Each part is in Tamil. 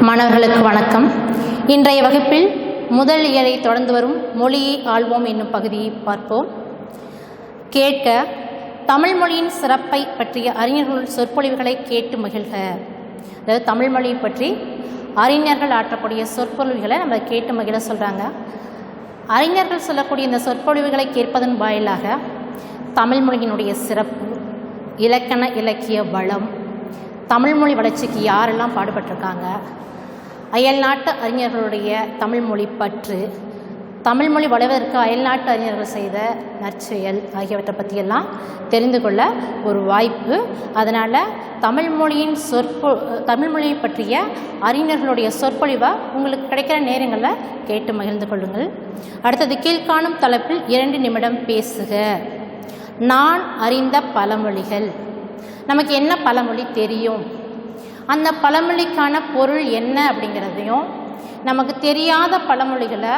மாணவர்களுக்கு வணக்கம். இன்றைய வகுப்பில் முதல் இயலை தொடர்ந்து வரும் மொழியை ஆள்வோம் என்னும் பகுதியை பார்ப்போம். கேட்க தமிழ் மொழியின் சிறப்பை பற்றிய அறிஞர்கள் சொற்பொழிவுகளை கேட்டு மகிழ்க. அதாவது தமிழ் மொழியை பற்றி அறிஞர்கள் ஆற்றக்கூடிய சொற்பொழிவுகளை நம்ம கேட்டு மகிழ சொல்கிறாங்க. அறிஞர்கள் சொல்லக்கூடிய இந்த சொற்பொழிவுகளை கேட்பதன் வாயிலாக தமிழ் மொழியினுடைய சிறப்பு, இலக்கண இலக்கிய வளம், தமிழ்மொழி வளர்ச்சிக்கு யாரெல்லாம் பாடுபட்டிருக்காங்க, அயல்நாட்டு அறிஞர்களுடைய தமிழ்மொழி பற்று, தமிழ்மொழி வளர்வதற்கு அயல்நாட்டு அறிஞர்கள் செய்த நற்செயல் ஆகியவற்றை பற்றியெல்லாம் தெரிந்து கொள்ள ஒரு வாய்ப்பு. அதனால் தமிழ்மொழியை பற்றிய அறிஞர்களுடைய சொற்பொழிவை உங்களுக்கு கிடைக்கிற நேரங்களில் கேட்டு மகிழ்ந்து கொள்ளுங்கள். அடுத்தது, கீழ்காணும் தலைப்பில் 2 நிமிடம் பேசுக. நான் அறிந்த பழமொழிகள். நமக்கு என்ன பழமொழி தெரியும், அந்த பழமொழிக்கான பொருள் என்ன அப்படிங்கிறதையும், நமக்கு தெரியாத பழமொழிகளை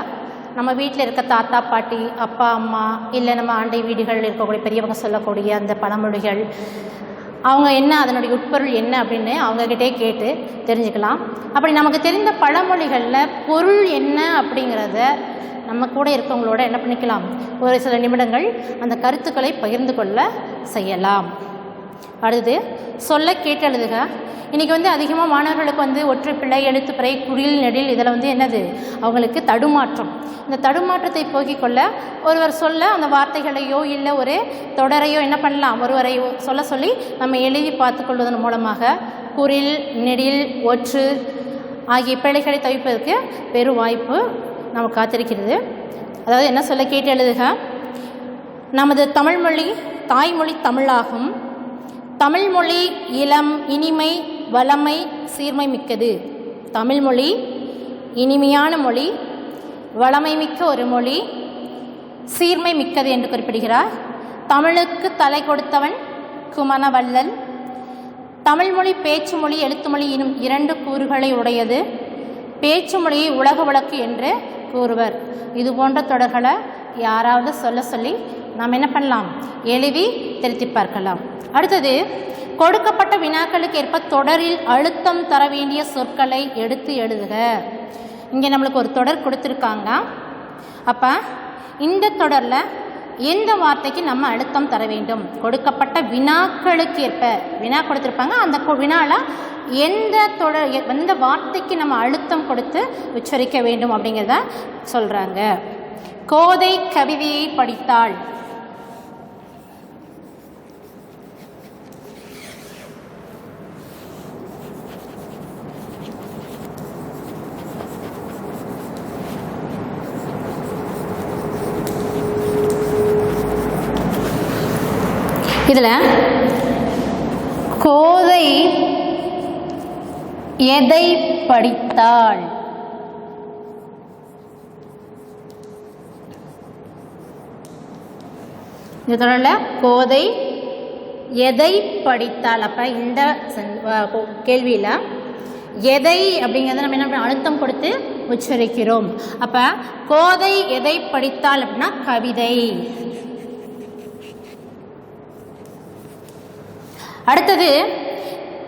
நம்ம வீட்டில் இருக்க தாத்தா பாட்டி, அப்பா அம்மா, இல்லை நம்ம ஆண்டை வீடுகளில் இருக்கக்கூடிய பெரியவங்க சொல்லக்கூடிய அந்த பழமொழிகள், அவங்க என்ன, அதனுடைய உட்பொருள் என்ன அப்படின்னு அவங்கக்கிட்டே கேட்டு தெரிஞ்சுக்கலாம். அப்படி நமக்கு தெரிந்த பழமொழிகளில் பொருள் என்ன அப்படிங்கிறத நம்ம கூட இருக்கவங்களோட என்ன பண்ணிக்கலாம், ஒரு சில நிமிடங்கள் அந்த கருத்துக்களை பகிர்ந்து கொள்ள செய்யலாம். அடுத்து, சொல்ல கேட்டு எழுதுக. இன்றைக்கி அதிகமாக மாணவர்களுக்கு ஒற்றைப்பிழை, எழுத்துப்பிழை, குறில், நெடில், இதில் என்னது, அவங்களுக்கு தடுமாற்றம். இந்த தடுமாற்றத்தை போக்கிக் கொள்ள ஒருவர் சொல்ல அந்த வார்த்தைகளையோ இல்லை ஒரு தொடரையோ என்ன பண்ணலாம், ஒருவரை சொல்ல சொல்லி நம்ம எழுதி பார்த்து கொள்வதன் மூலமாக குறில், நெடில், ஒற்று ஆகிய பிழைகளை தவிர்ப்பதற்கு பெரும் வாய்ப்பு நமக்கு காத்திருக்கிறது. அதாவது என்ன சொல்ல கேட்டு எழுதுக. நமது தமிழ்மொழி தாய்மொழி தமிழாகும். தமிழ்மொழி இளம், இனிமை, வளமை, சீர்மை மிக்கது. தமிழ்மொழி இனிமையான மொழி, வளமை மிக்க ஒரு மொழி, சீர்மை மிக்கது என்று குறிப்பிடுகிறார். தமிழுக்கு தலை கொடுத்தவன் குமணவள்ளல். தமிழ்மொழி பேச்சு மொழி, எழுத்து மொழி எனும் 2 கூறுகளை உடையது. பேச்சு மொழியை உலக வழக்கு என்று கூறுவர். இது போன்ற தொடர்களை யாராவது சொல்ல சொல்லி நாம் என்ன பண்ணலாம், எழுதி திருத்தி பார்க்கலாம். அடுத்தது, கொடுக்கப்பட்ட வினாக்களுக்கு ஏற்ப தொடரில் அழுத்தம் தர வேண்டிய சொற்களை எடுத்து எழுதுக. இங்கே நம்மளுக்கு ஒரு தொடர் கொடுத்துருக்காங்க. அப்போ இந்த தொடரில் எந்த வார்த்தைக்கு நம்ம அழுத்தம் தர வேண்டும், கொடுக்கப்பட்ட வினாக்களுக்கு ஏற்ப வினா கொடுத்துருப்பாங்க, அந்த வினாவில் எந்த வார்த்தைக்கு நம்ம அழுத்தம் கொடுத்து உச்சரிக்க வேண்டும் அப்படிங்கிறத சொல்கிறாங்க. கோதை கவிதையை படித்தாள். இதில் கோதை எதை படித்தாள், இந்த தொடரில் கோதை எதை படித்தாள். அப்போ இந்த கேள்வியில் எதை அப்படிங்கிறத நம்ம என்ன அழுத்தம் கொடுத்து உச்சரிக்கிறோம். அப்போ கோதை எதை படித்தாள் அப்படின்னா கவிதை. அடுத்தது,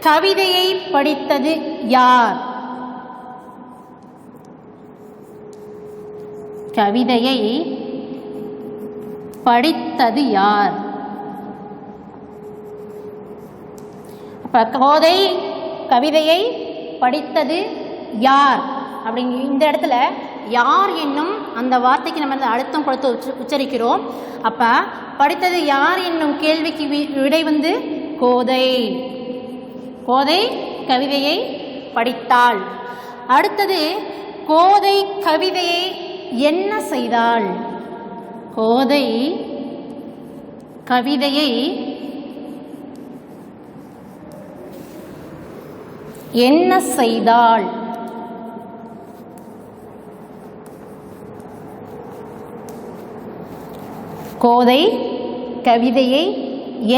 கவிதையை படித்தது யார், கவிதையை படித்தது யார். அப்ப கோதை கவிதையை படித்தது யார் அப்படிங்க இந்த இடத்துல யார் என்னும் அந்த வார்த்தைக்கு நம்ம அழுத்தம் கொடுத்து உச்சரிக்கிறோம். அப்ப படித்தது யார் என்னும் கேள்விக்கு விடை கோதை. கோதை கவிதையை படித்தாள். அடுத்தது, கோதை கவிதையை என்ன செய்தாள், கோதை கவிதையை என்ன செய்தாள். கோதை கவிதையை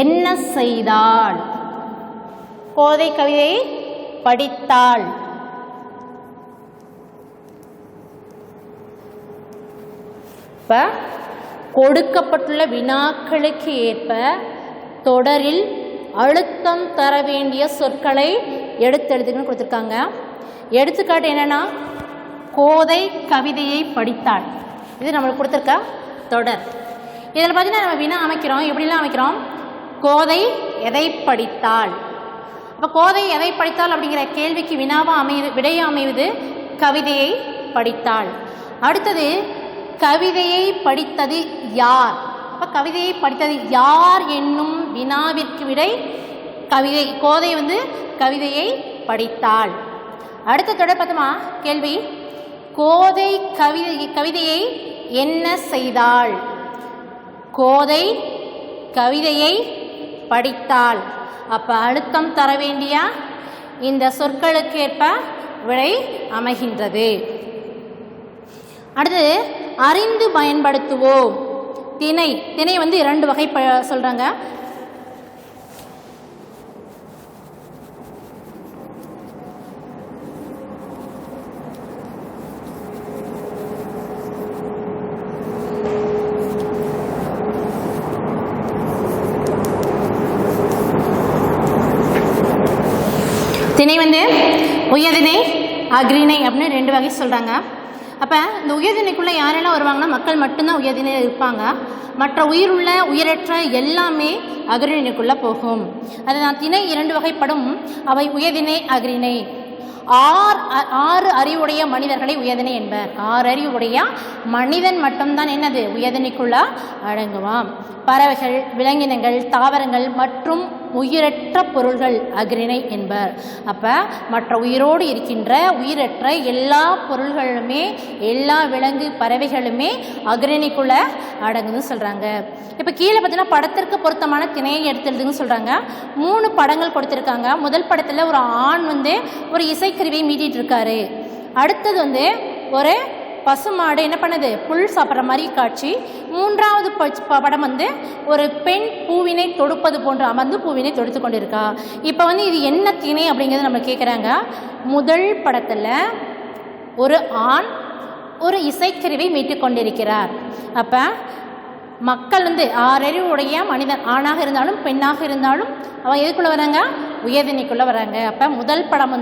என்ன செய்தாள், கோதை கவிதையை படித்தாள். இப்போ கொடுக்கப்பட்டுள்ள வினாக்களுக்கு ஏற்ப தொடரில் அழுத்தம் தர வேண்டிய சொற்களை எடுத்தெழுதுன்னு கொடுத்துருக்காங்க. எடுத்துக்காட்டு என்னென்னா கோதை கவிதையை படித்தாள். இது நம்மளுக்கு கொடுத்துருக்க தொடர். இதில் பார்த்தீங்கன்னா நம்ம வினா அமைக்கிறோம். எப்படிலாம் அமைக்கிறோம்? கோதை எதை படித்தாள். அப்போ கோதை எதை படித்தாள் அப்படிங்கிற கேள்விக்கு வினாவாக அமையுது, விடையாக அமைவது கவிதையை படித்தாள். அடுத்தது கவிதையை படித்தது யார். அப்போ கவிதையை படித்தது யார் என்னும் வினாவிற்கு விடை கவிதை. கோதை கவிதையை படித்தாள். அடுத்த தொடர் பார்த்தோமா கேள்வி, கோதை கவிதையை என்ன செய்தாள். கோதை கவிதையை படித்தாள். அப்போ அழுத்தம் தர வேண்டிய இந்த சொற்களுக்கு ஏற்ப விடை அமைகின்றது. அடுத்து அறிந்து பயன்படுத்துவோம். திணை 2 வகை சொல்கிறாங்க. திணை உயர்திணை அக்ரிணை அப்படின்னு 2 வகை சொல்கிறாங்க. அப்போ இந்த உயர்திணைக்குள்ளே யாரெல்லாம் வருவாங்கன்னா மக்கள் மட்டும்தான் உயர்திணையில் இருப்பாங்க. மற்ற உயிருள்ள உயிரற்ற எல்லாமே அக்ரிணைக்குள்ளே போகும். அதுதான் திணை 2 வகைப்படும். அவை உயர்திணை அக்ரிணை. 6 அறிவுடைய மனிதர்களை உயர்திணை என்பர். 6 அறிவுடைய மனிதன் மட்டும்தான் என்னது உயர்திணைக்குள்ள அடங்குவாம். பறவைகள், விலங்கினங்கள், தாவரங்கள் மற்றும் உயிரற்ற பொருள்கள் அக்ரிணை என்பர். அப்போ மற்ற உயிரோடு இருக்கின்ற உயிரற்ற எல்லா பொருள்களுமே எல்லா விலங்கு பறவைகளுமே அக்ரிணைக்குள்ள அடங்குதுன்னு சொல்கிறாங்க. இப்போ கீழே பார்த்தீங்கன்னா படத்திற்கு பொருத்தமான திணையை எடுத்துடுதுன்னு சொல்கிறாங்க. 3 படங்கள் கொடுத்துருக்காங்க. முதல் படத்தில் ஒரு ஆண் ஒரு இசைக்கருவியை மீட்டிகிட்டு இருக்காரு. அடுத்தது ஒரு பசுமாடு என்ன பண்ணுது, புல் சாப்பிட்ற மாதிரி காட்சி. 3வது படம் ஒரு பெண் பூவினை தொடுப்பது போன்று அமர்ந்து பூவினை தொடுத்து கொண்டு இருக்கா. இப்போ இது என்ன திணை அப்படிங்கிறது நம்ம கேட்குறாங்க. முதல் படத்தில் ஒரு ஆண் ஒரு இசைக்கருவை மீட்டு கொண்டிருக்கிறார். அப்போ மக்கள் 6 அறிவுடைய மனிதன், ஆணாக இருந்தாலும் பெண்ணாக இருந்தாலும் அவன் எதுக்குள்ளே வராங்க, உயர்திணைக்குள்ளே வராங்க. அப்போ முதல் படம்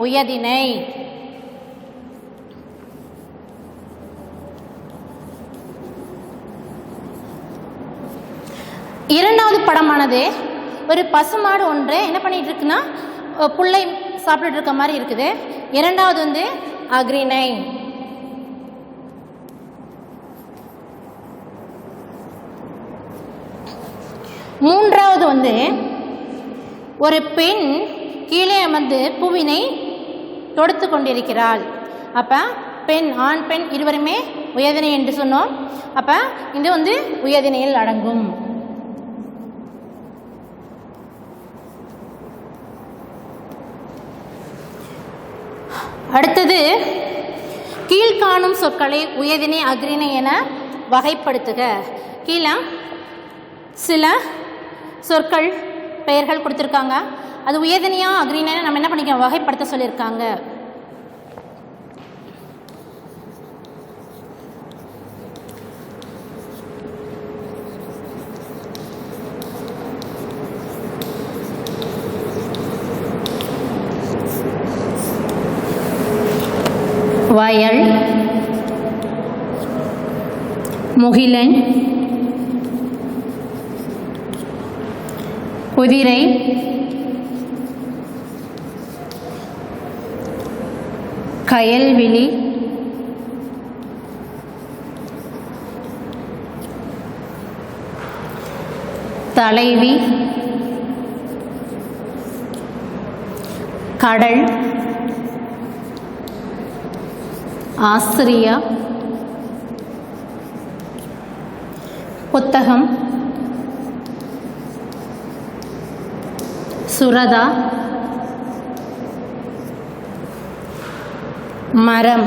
உயர்திணை. இரண்டாவது படமானது ஒரு பசுமாடு ஒன்று என்ன பண்ணிட்டு இருக்குன்னா புல்லை சாப்பிட்டு இருக்க மாதிரி இருக்குது. இரண்டாவது அக்ரிணை. மூன்றாவது ஒரு பெண் கீழே அமர்ந்து பூவினை தொடுத்து கொண்டிருக்கிறாள். அப்போ பெண், ஆண் பெண் இருவருமே உயர்திணை என்று சொன்னோம். அப்போ இது உயர்திணையில் அடங்கும். அடுத்தது கீழ்காணும் சொற்களை உயர்திணை அக்ரிணை என வகைப்படுத்துக. கீழே சில சொற்கள் பெயர்கள் கொடுத்துருக்காங்க. அது உயர்திணையா அக்ரிணை நம்ம என்ன பண்ணிக்கலாம், வகைப்படுத்த சொல்லியிருக்காங்க. வயல், முகிலன், குதிரை, கயல்விழி, தலைவி, கடல், ஆசிரியா, புத்தகம், சுரதா, மரம்.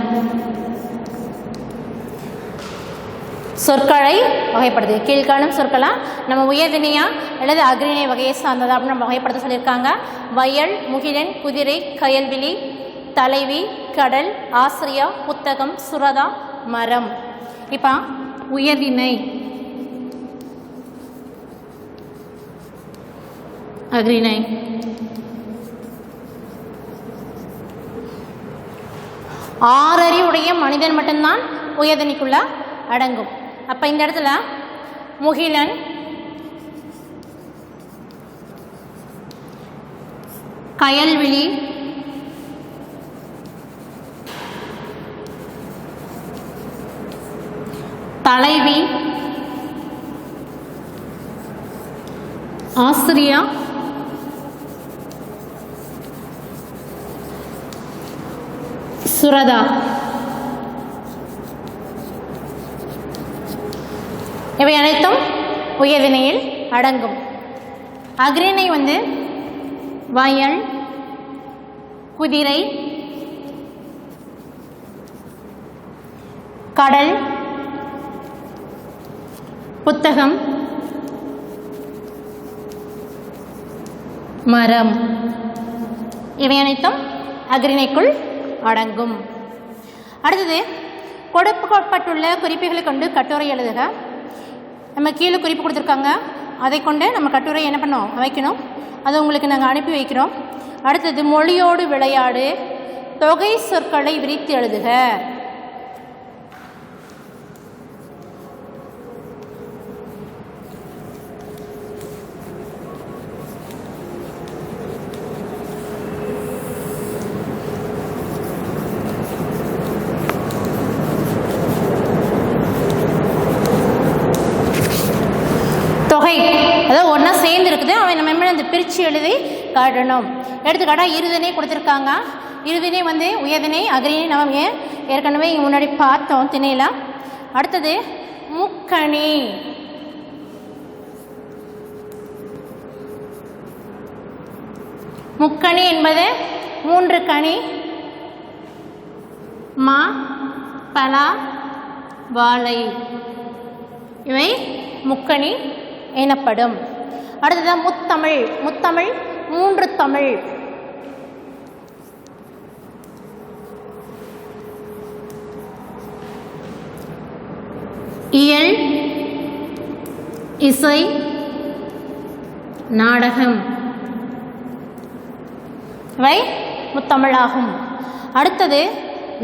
சொற்களை வகைப்படுது. கீழ்காணும் சொற்களா நம்ம உயர்திணையா அல்லது அக்ரிணை வகையை சார்ந்ததா அப்படின்னு நம்ம வகைப்படுத்த சொல்லியிருக்காங்க. வயல், முகிலன், குதிரை, கயல்விழி, தலைவி, கடல், ஆசிரியா, புத்தகம், சுரதா, மரம். இப்போ உயர்திணை அக்ரிணை 6 மனிதன் மட்டும்தான் உயர்தனிக்குள்ள அடங்கும். அப்போ இந்த இடத்துல முகிலன், கயல்விழி, தலைவி, ஆசிரியா, சுரதா இவை அனைத்தும் உயர்திணையில் அடங்கும். அஃறிணை வயல், குதிரை, கடல், புத்தகம், மரம் இவை அனைத்தும் அஃறிணைக்குள் அடங்கும். அடுத்தது கொடுக்கப்பட்டுள்ள குறிப்புகளை கொண்டு கட்டுரை எழுதுக. நம்ம கீழே குறிப்பு கொடுத்துருக்காங்க, அதை கொண்டு நம்ம கட்டுரை என்ன பண்ணோம் வைக்கணும். அதை உங்களுக்கு நாங்கள் அனுப்பி வைக்கிறோம். அடுத்தது மொழியோடு விளையாடு, தொகை சொற்களை விரித்து எழுதுக. தொகை அதாவது ஒன்றா சேர்ந்து இருக்குது, அவன் நம்ம அந்த பிரித்து எழுதி காட்டணும். எடுத்துக்காட்டாக இருதினை கொடுத்துருக்காங்க. இருதினை உயர்திணை, அஃறிணை நம்ம ஏற்கனவே முன்னாடி பார்த்தோம் திணையில். அடுத்தது முக்கணி. முக்கணி என்பது 3 கனி, மா, பலா, வாழை இவை முக்கணி எனப்படும். அடுத்ததான் முத்தமிழ். முத்தமிழ் 3 தமிழ். இயல், இசை, நாடகம் இவை முத்தமிழாகும். அடுத்தது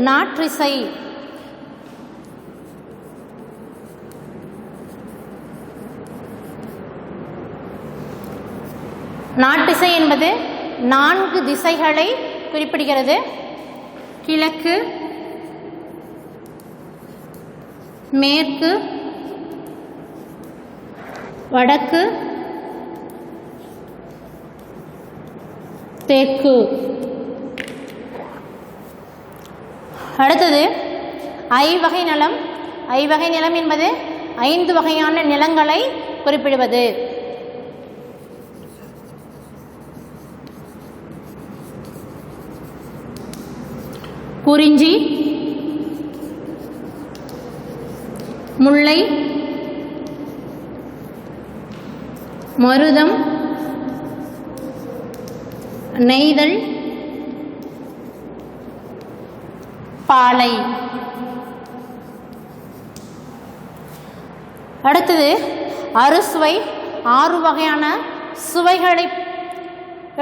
நாற்றிசை. நாட்டிசை என்பது 4 திசைகளை குறிப்பிடுகிறது. கிழக்கு, மேற்கு, வடக்கு, தெற்கு. அடுத்தது ஐவகை நிலம். ஐவகை நிலம் என்பது 5 வகையான நிலங்களை குறிப்பிடுவது. குறிஞ்சி, முல்லை, மருதம், நெய்தல், பாலை. அடுத்தது அறுசுவை. 6 வகையான சுவைகளை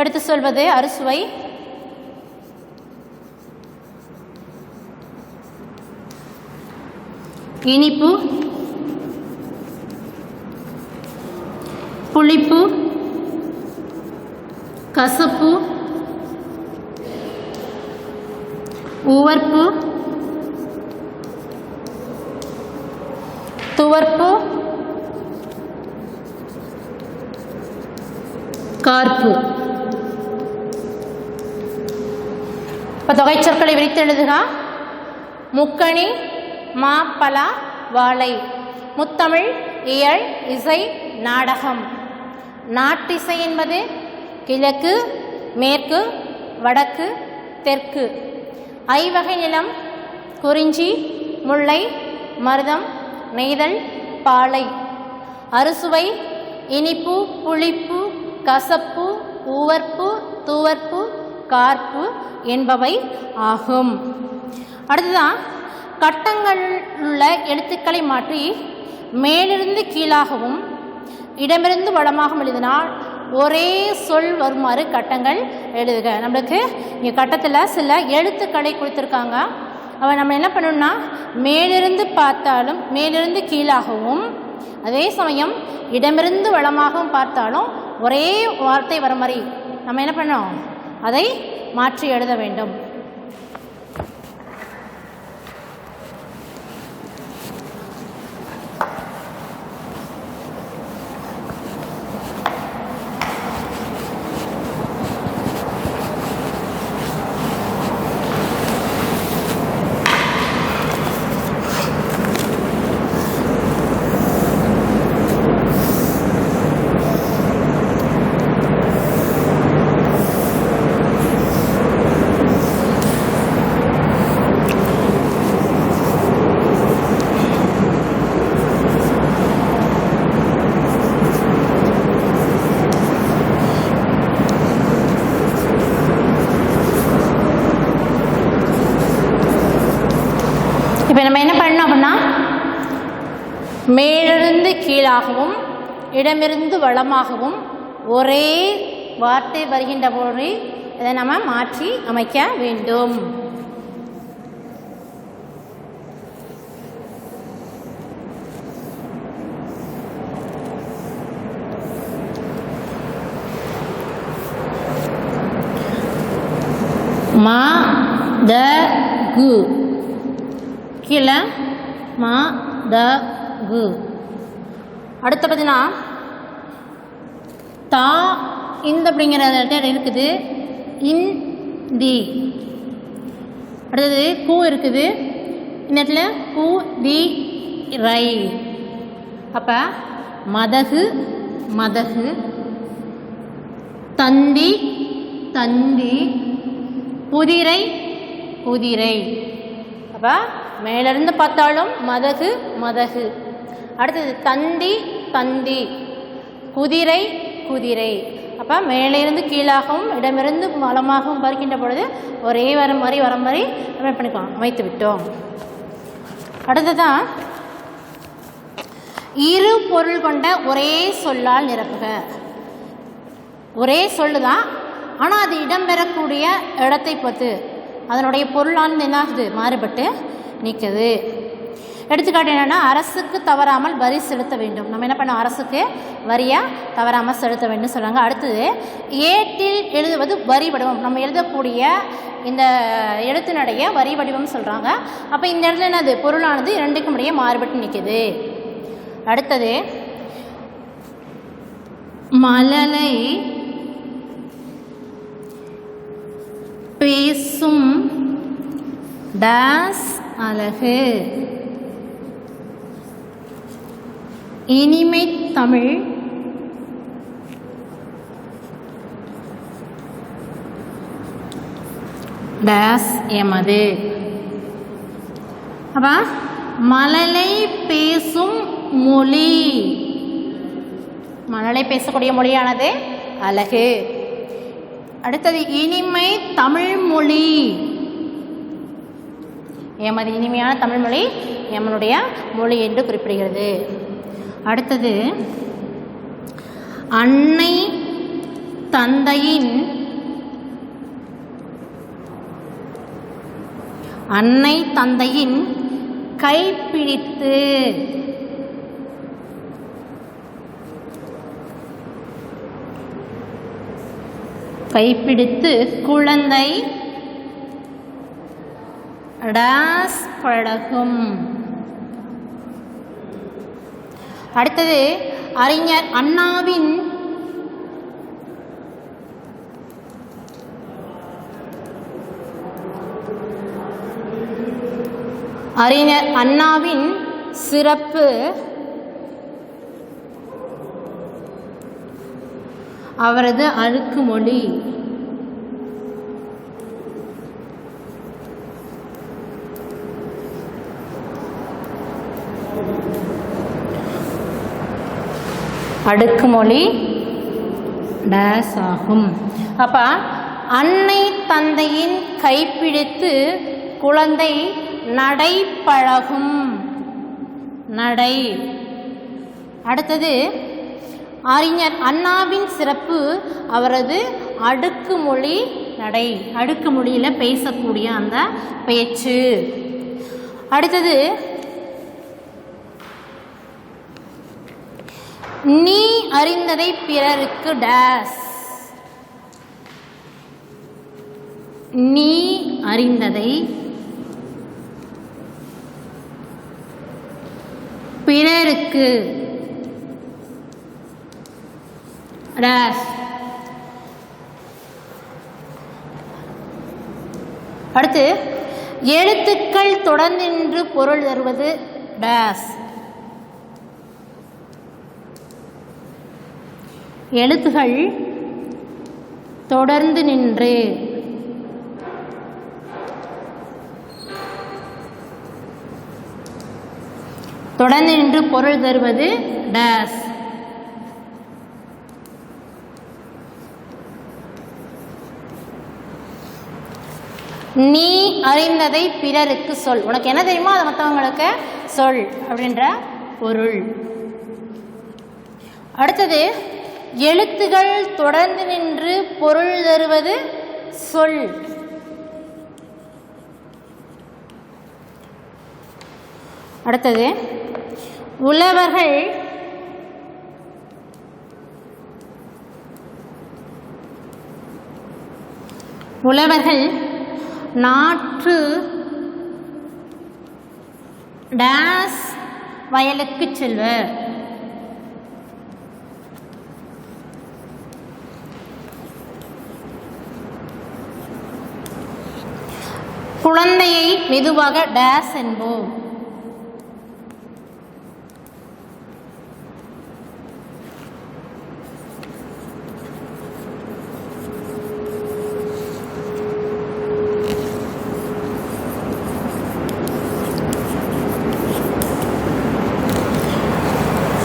எடுத்து சொல்வது அறுசுவை. இனிப்பு, புளிப்பு, கசப்பு, உவர்ப்பு, துவர்ப்பு, கார்ப்பு. இப்போ தொகை சொற்களை விரித்து எழுதுக. முக்கணி, மா, பலா, வாழை. முத்தமிழ், இயல், இசை, நாடகம். நாட்டிசை என்பது கிழக்கு, மேற்கு, வடக்கு, தெற்கு. ஐவகை நிலம் குறிஞ்சி, முல்லை, மருதம், நெய்தல், பாலை. அறுசுவை இனிப்பு, புளிப்பு, கசப்பு, உவர்ப்பு, துவர்ப்பு, கார்ப்பு என்பவை ஆகும். அடுத்ததான் கட்டங்கள் உள்ள எழுத்துக்களை மாற்றி மேலிருந்து கீழாகவும் இடமிருந்து வலமாகவும் எழுதினால் ஒரே சொல் வருமாறு கட்டங்கள் எழுதுக. நம்மளுக்கு இங்கே கட்டத்தில் சில எழுத்துக்களை கொடுத்துருக்காங்க. அவள் நம்ம என்ன பண்ணணும்னா மேலிருந்து பார்த்தாலும் மேலிருந்து கீழாகவும், அதே சமயம் இடமிருந்து வலமாகவும் பார்த்தாலும் ஒரே வார்த்தை வர மாதிரி நம்ம என்ன பண்ணோம், அதை மாற்றி எழுத வேண்டும். இப்போ நம்ம என்ன பண்ணணும் அப்படின்னா மேலிருந்து கீழாகவும் இடமிருந்து வலமாகவும் ஒரே வார்த்தை வருகின்ற போது இதை நம்ம மாற்றி அமைக்க வேண்டும். மா த கு கீழே மா த கு. அடுத்த பார்த்தீங்கன்னா தா இந்த அப்படிங்கிற இடத்துல இருக்குது, இன் தி. அடுத்தது கூ இருக்குது, இந்த இடத்துல கூ தி ரை. அப்போ மதகு மதகு, தந்தி தந்தி, புதிரை புதிரை. அப்போ மேலிருந்து பார்த்தாலும் மதகு மதகு. அடுத்தது தந்தி தந்தி, குதிரை குதிரை. அப்போ மேலிருந்து கீழாகவும் இடமிருந்து வலமாகவும் பார்க்கின்ற பொழுது ஒரே வர மாதிரி என்ன பண்ணிக்கலாம், அமைத்து விட்டோம். அடுத்ததான் இரு பொருள் கொண்ட ஒரே சொல்லால் நிரப்புக. ஒரே சொல்லு தான், ஆனால் அது இடம்பெறக்கூடிய இடத்தை பொறுத்து அதனுடைய பொருளானது என்ன ஆகுது, மாறுபட்டு நிற்குது. எடுத்துக்காட்டு என்னென்னா அரசுக்கு தவறாமல் வரி செலுத்த வேண்டும். நம்ம என்ன பண்ணோம், அரசுக்கு வரியாக தவறாமல் செலுத்த வேண்டும் சொல்கிறாங்க. அடுத்தது ஏட்டில் எழுதுவது வரி வடிவம். நம்ம எழுதக்கூடிய இந்த எழுத்தினுடைய வரி வடிவம் சொல்கிறாங்க. அப்போ இந்த இடத்துல என்னது, பொருளானது இரண்டுக்கும் இடையே மாறுபட்டு நிற்குது. அடுத்தது மழலை பேசும் டாஸ் அழகு, இனிமை தமிழ் டாஸ் எமது. அப்போ மழலை பேசும் மொழி, மழலை பேசக்கூடிய மொழியானது அழகு. அடுத்தது இனிமை தமிழ் மொழி, எமது இனிமையான தமிழ் மொழி எமனுடைய மொழி என்று குறிப்பிடுகிறது. அடுத்தது அன்னை தந்தையின் அன்னை தந்தையின் கைப்பிடித்து, கைப்பிடித்து குழந்தை டாஸ் பழகும். அடுத்தது அறிஞர் அண்ணாவின் அறிஞர் அண்ணாவின் சிறப்பு அவரது அழுக்குமொழி. அடுக்குமொழி டேஸ் ஆகும். அப்போ அன்னை தந்தையின் கைப்பிடித்து குழந்தை நடை பழகும், நடை. அடுத்தது அறிஞர் அண்ணாவின் சிறப்பு அவரது அடுக்குமொழி நடை, அடுக்குமொழியில் பேசக்கூடிய அந்த பேச்சு. அடுத்தது நீ அறிந்ததை பிறருக்கு டேஸ். நீ அறிந்ததை பிறருக்கு டேஸ். அடுத்து எழுத்துக்கள் தொடர்ந்து நின்று பொருள் தருவது டேஸ். எழுத்துகள் தொடர்ந்து நின்று பொருள் தருவது டேஸ். நீ அறிந்ததை பிறருக்கு சொல். உனக்கு என்ன தெரியுமோ அதை மற்றவங்களுக்கு சொல் அப்படின்ற பொருள். அடுத்தது எழுத்துகள் தொடர்ந்து நின்று பொருள் தருவது சொல். அடுத்தது உழவர்கள் நாற்று டேஸ் வயலுக்கு செல்வர். குழந்தையை மெதுவாக டேஸ் என்போம்.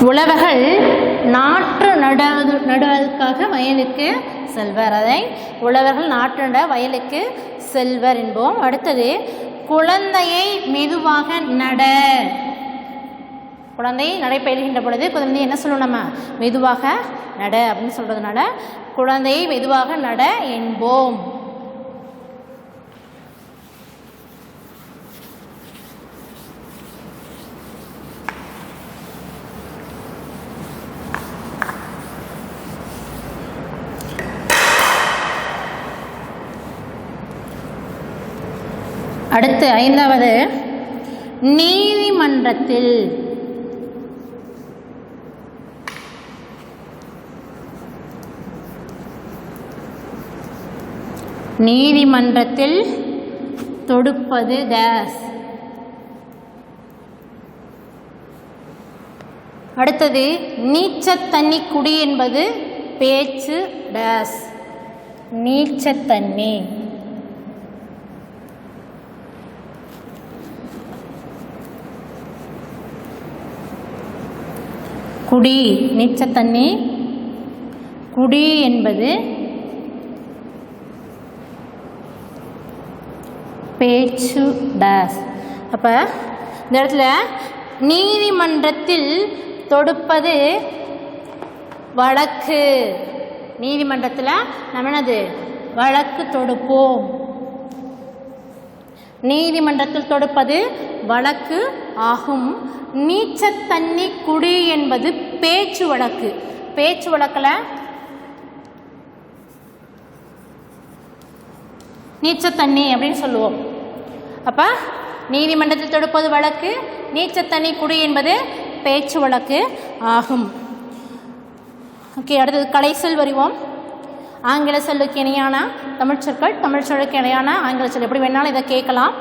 உழவர்கள் நாற்று நடுவதற்காக வயலுக்கு செல்வர். அதை உழவர்கள் நாற்று நட வயலுக்கு செல்வர் என்போம். அடுத்தது குழந்தையை மெதுவாக நட. குழந்தை நடைபயில்கின்ற பொழுது குழந்தை என்ன சொல்லணும், நம்ம மெதுவாக நட அப்படின்னு சொல்றதுனால குழந்தையை மெதுவாக நட என்போம். அடுத்து ஐந்தாவது நீதிமன்றத்தில். நீதிமன்றத்தில் தொடுப்பது டேஸ். அடுத்தது நீச்சத்தண்ணி குடி என்பது பேச்சு டேஸ். நீச்சத்தண்ணி. குடி நீச்சத்தண்ணி குடி என்பது பேச்சு டேஸ். அப்போ இந்த இடத்துல நீதிமன்றத்தில் தொடுப்பது வழக்கு. நீதிமன்றத்தில் நம்ம என்னது வழக்கு தொடுப்போம். நீதிமன்றத்தில் தொடுப்பது வழக்கு ஆகும். நீச்சத்தண்ணி குடி என்பது பேச்சு வழக்கு. பேச்சு வழக்கில் நீச்சத்தண்ணி அப்படின்னு சொல்லுவோம். அப்போ நீதிமன்றத்தில் தொடுப்பது வழக்கு, நீச்சத்தண்ணி குடி என்பது பேச்சு வழக்கு ஆகும். ஓகே, அடுத்தது கலைச்சொல் வருவோம். ஆங்கில சொல்லுக்கு இணையான தமிழ் சொற்கள், தமிழ் சொல்லுக்கு இணையான ஆங்கில சொல். எப்படி வேணாலும் இதை கேட்கலாம்.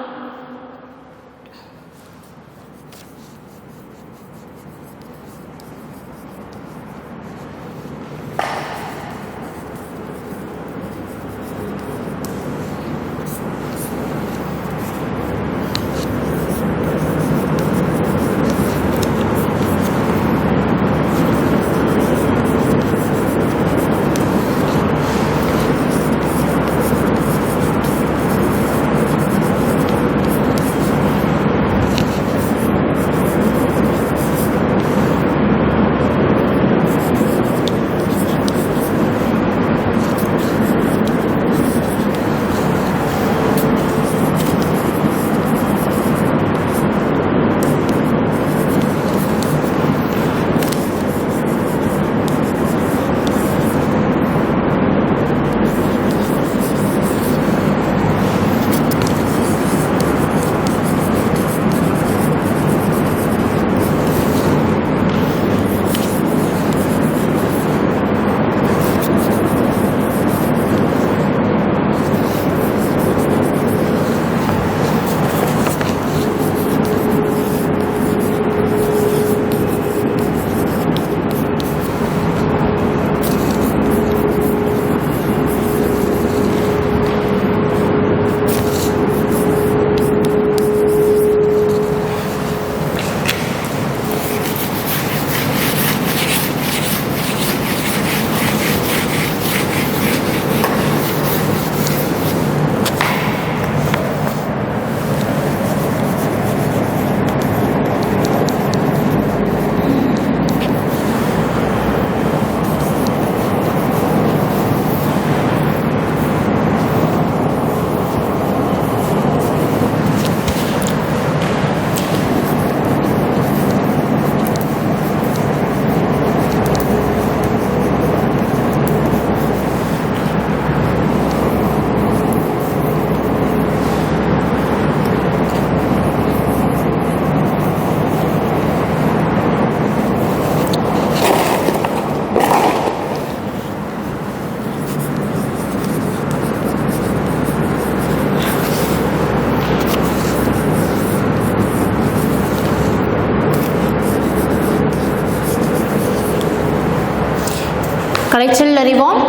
பயிற்சியில் அறிவோம்.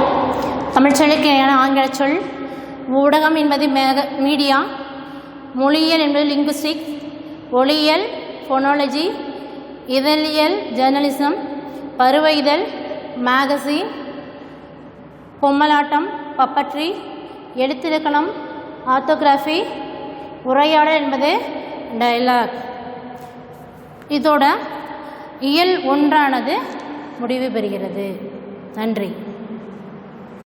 தமிழ்ச்சொல்லுக்கு இணையான ஆங்கில சொல். ஊடகம் என்பது மீடியா. மொழியியல் என்பது லிங்குஸ்டிக்ஸ். ஒளியியல் ஃபோனாலஜி. இதழியல் ஜேர்னலிசம். பருவ இதழ் மேகசின். பொம்மலாட்டம் பப்பட்ரி. எழுத்திலக்கணம் ஆர்த்தோகிராஃபி. உரையாடல் என்பது டயலாக். இதோட இயல் 1 முடிவு பெறுகிறது. நன்றி.